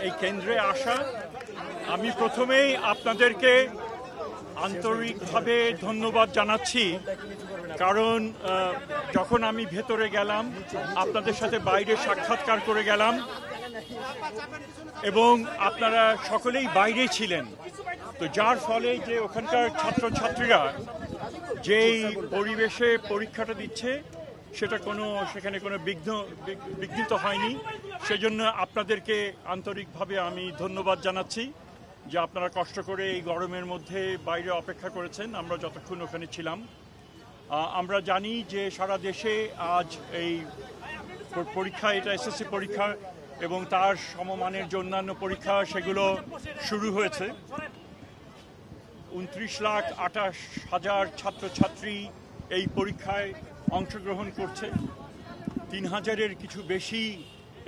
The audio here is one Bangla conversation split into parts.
এই কেন্দ্রে আসা। আমি প্রথমেই আপনাদেরকে আন্তরিকভাবে ধন্যবাদ জানাচ্ছি, কারণ যখন আমি ভেতরে গেলাম, আপনাদের সাথে বাইরে সাক্ষাৎকার করে গেলাম এবং আপনারা সকলেই বাইরে ছিলেন, তো যার ফলে যে ওখানকার ছাত্রছাত্রীরা যেই পরিবেশে পরীক্ষাটা দিচ্ছে সেখানে কোনো বিঘ্নিত হয়নি। সেজন্য আপনাদেরকে আন্তরিকভাবে আমি ধন্যবাদ জানাচ্ছি যে আপনারা কষ্ট করে এই গরমের মধ্যে বাইরে অপেক্ষা করেছেন, আমরা যতক্ষণ ওখানে ছিলাম। আমরা জানি যে সারা দেশে আজ এই পরীক্ষা, এটা এসএসসি পরীক্ষা এবং তার সমমানের যে অন্যান্য পরীক্ষা সেগুলো শুরু হয়েছে। 29,28,000 ছাত্রছাত্রী এই পরীক্ষায় অংশগ্রহণ করছে। 3,000-এর কিছু বেশি,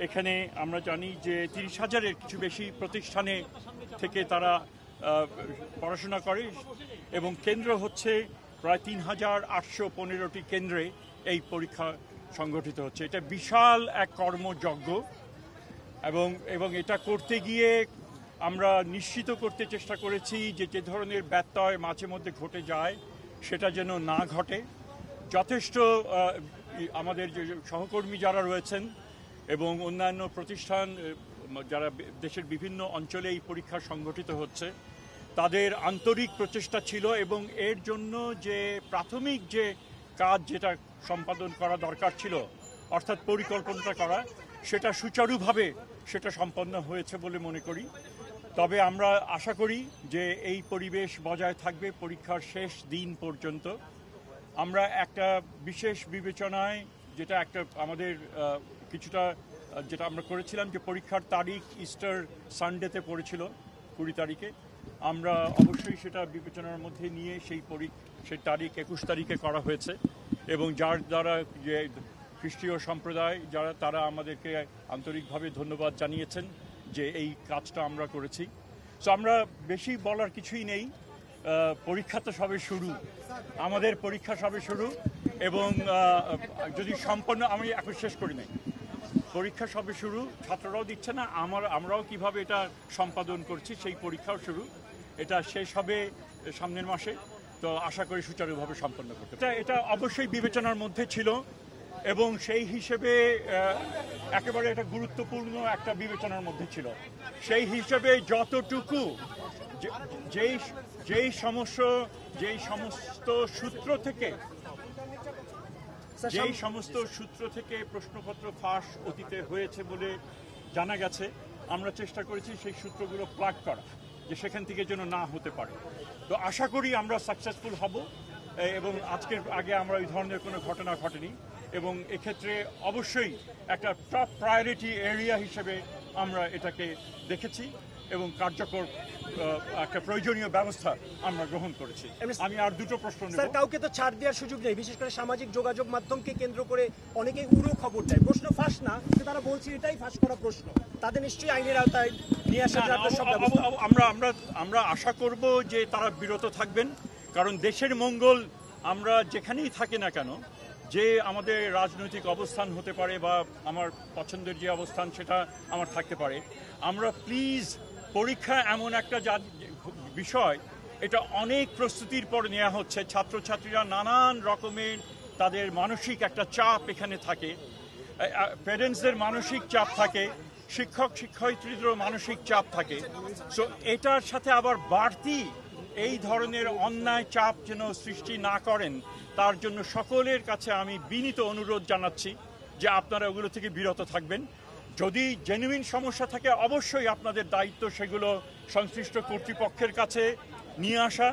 এখানে আমরা জানি যে 30,000-এর কিছু বেশি প্রতিষ্ঠানে থেকে তারা পড়াশোনা করে এবং কেন্দ্র হচ্ছে প্রায় 3,815টি কেন্দ্রে এই পরীক্ষা সংগঠিত হচ্ছে। এটা বিশাল এক কর্মযজ্ঞ এবং এটা করতে গিয়ে আমরা নিশ্চিত করতে চেষ্টা করেছি যে ধরনের ব্যত্যয় মাঝে মধ্যে ঘটে যায় সেটা যেন না ঘটে। যথেষ্ট আমাদের যে সহকর্মী যারা রয়েছেন এবং অন্যান্য প্রতিষ্ঠান যারা দেশের বিভিন্ন অঞ্চলে এই পরীক্ষা সংগঠিত হচ্ছে, তাদের আন্তরিক প্রচেষ্টা ছিল এবং এর জন্য যে প্রাথমিক যে কাজ যেটা সম্পাদন করা দরকার ছিল, অর্থাৎ পরিকল্পনাটা করা, সেটা সুচারুভাবে সেটা সম্পন্ন হয়েছে বলে মনে করি। তবে আমরা আশা করি যে এই পরিবেশ বজায় থাকবে পরীক্ষার শেষ দিন পর্যন্ত। আমরা একটা বিশেষ বিবেচনায় যেটা আমাদের কিছুটা যেটা আমরা করেছিলাম যে পরীক্ষার তারিখ ইস্টার সানডেতে পড়েছিল 20 তারিখে, আমরা অবশ্যই সেটা বিবেচনার মধ্যে নিয়ে সেই তারিখ 21 তারিখে করা হয়েছে এবং যার দ্বারা যে খ্রিস্টীয় সম্প্রদায় তারা আমাদেরকে আন্তরিকভাবে ধন্যবাদ জানিয়েছেন যে এই কাজটা আমরা করেছি। সো আমরা বেশি বলার কিছুই নেই, পরীক্ষা তো সবে শুরু, আমাদের পরীক্ষা সবে শুরু এবং যদি সম্পন্ন, আমি এখন শেষ করি নাই, পরীক্ষা সবে শুরু, ছাত্ররাও দিচ্ছে না, আমরাও কিভাবে এটা সম্পাদন করছি সেই পরীক্ষাও শুরু। এটা শেষ হবে সামনের মাসে, তো আশা করি সুচারুভাবে সম্পন্ন করতে। এটা অবশ্যই বিবেচনার মধ্যে ছিল এবং সেই হিসেবে একেবারে একটা গুরুত্বপূর্ণ একটা বিবেচনার মধ্যে ছিল। সেই হিসেবে যতটুকু যেই সমস্ত সূত্র থেকে প্রশ্নপত্র ফাঁস অতীতে হয়েছে বলে জানা গেছে, আমরা চেষ্টা করেছি সেই সূত্রগুলো প্লাগ করা, যে সেখান থেকে যেন না হতে পারে। তো আশা করি আমরা সাকসেসফুল হব এবং আজকের আগে আমরা এই ধরনের কোনো ঘটনা ঘটেনি এবং এক্ষেত্রে অবশ্যই একটা টপ প্রায়োরিটি এরিয়া হিসেবে আমরা এটাকে দেখেছি এবং কার্যকর একটা প্রয়োজনীয় ব্যবস্থা আমরা গ্রহণ করেছি। আমি আর দুটো প্রশ্ন নেব। স্যার, কাউকে তো ছাড় দেওয়ার সুযোগ নেই, বিশেষ করে সামাজিক যোগাযোগ মাধ্যমকে কেন্দ্র করে অনেকেই উড়ো খবর দেয়। প্রশ্ন ফাঁস না, তারা বলছে এটাই ফাঁস করা প্রশ্ন, তাদের নিশ্চয়ই আইনের আওতায় নিয়ে আসা। আমরা আশা করব যে তারা বিরত থাকবেন, কারণ দেশের মঙ্গল আমরা যেখানেই থাকি না কেন, যে আমাদের রাজনৈতিক অবস্থান হতে পারে বা আমার পছন্দের যে অবস্থান সেটা আমার থাকতে পারে, আমরা প্লিজ, পরীক্ষা এমন একটা বিষয়, এটা অনেক প্রস্তুতির পর নেওয়া হচ্ছে। ছাত্রছাত্রীরা নানান রকমের তাদের মানসিক একটা চাপ এখানে থাকে, প্যারেন্টসদের মানসিক চাপ থাকে, শিক্ষক শিক্ষয়িত্রীদেরও মানসিক চাপ থাকে। সো এটার সাথে আবার বাড়তি এই ধরনের অন্যায় চাপ যেন সৃষ্টি না করেন, তার জন্য সকলের কাছে আমি বিনীত অনুরোধ জানাচ্ছি যে আপনারা ওগুলো থেকে বিরত থাকবেন। যদি জেনুইন সমস্যা থাকে অবশ্যই আপনাদের দায়িত্ব সেগুলো সংশ্লিষ্ট কর্তৃপক্ষের কাছে নিয়ে আসা,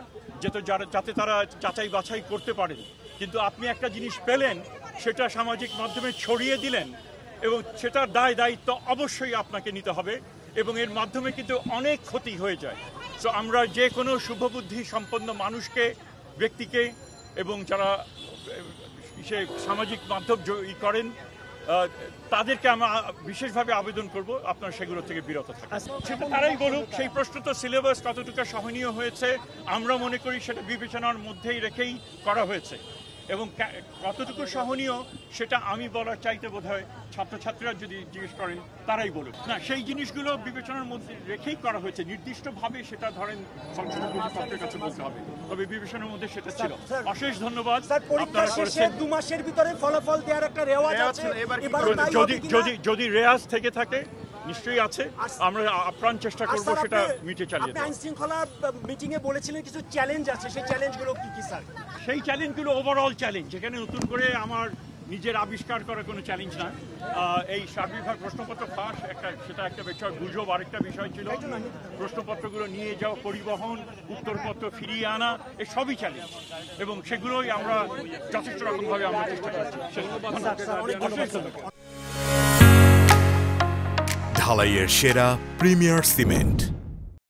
যাতে তারা যাচাই বাছাই করতে পারেন। কিন্তু আপনি একটা জিনিস পেলেন, সেটা সামাজিক মাধ্যমে ছড়িয়ে দিলেন এবং সেটার দায়িত্ব অবশ্যই আপনাকে নিতে হবে এবং এর মাধ্যমে কিন্তু অনেক ক্ষতি হয়ে যায়। সো আমরা যে কোনো শুভবুদ্ধি সম্পন্ন মানুষকে, ব্যক্তিকে এবং যারা সামাজিক মাধ্যম করেন তাদেরকে আমরা বিশেষভাবে আবেদন করব আপনারা সেগুলো থেকে বিরত থাকুন। সেটা তারাই বলুক। সেই প্রশ্ন তো সিলেবাস কতটুকু সহনীয় হয়েছে আমরা মনে করি সেটা বিবেচনার মধ্যেই রেখেই করা হয়েছে এবং কতটুকু সহনীয় সেটা আমি বলার চাইতে বোধহয় ছাত্রছাত্রীরা যদি জিজ্ঞেস করেন তারাই বলুক। না, সেই জিনিসগুলো বিবেচনার মধ্যে রেখেই করা হয়েছে, নির্দিষ্টভাবে সেটা ধরেন সংসদ কর্তৃপক্ষের কাছে বলতে হবে, তবে বিবেচনার মধ্যে সেটা ছিল। অশেষ ধন্যবাদ। স্যার, পরীক্ষা শেষে 2 মাসের ভিতরে ফলাফল দেওয়ার একটা রেওয়াজ আছে, এবারে তাই হবে কিনা? যদি রেয়াজ থেকে থাকে নিশ্চয়ই আছে, আমরা আপ্রাণ চেষ্টা করব স্যার, সেটা আপনি- মিটে চালিয়ে আপনি দেওয়া। আইন শৃঙ্খলা মিটিং এ বলেছিলেন কিছু চ্যালেঞ্জ আছে, সেই চ্যালেঞ্জগুলো কি কি স্যার? সেই চ্যালেঞ্জগুলো ওভারঅল চ্যালেঞ্জ, যেখানে নতুন করে আমার নিজের আবিষ্কার করা কোনো চ্যালেঞ্জ না। এই সার্বিকভাবে প্রশ্নপত্র ফাঁস সেটা একটা বিষয়, গুজব আরেকটা বিষয় ছিল। প্রশ্নপত্রগুলো নিয়ে যাওয়া, পরিবহন, উত্তরপত্র ফিরিয়ে আনা, এই সবই চ্যালেঞ্জ, এবং সেগুলোই আমরা যথেষ্ট রকমভাবে আমরা চেষ্টা করছি। ঢালাইয়ের সেরা প্রিমিয়ার সিমেন্ট।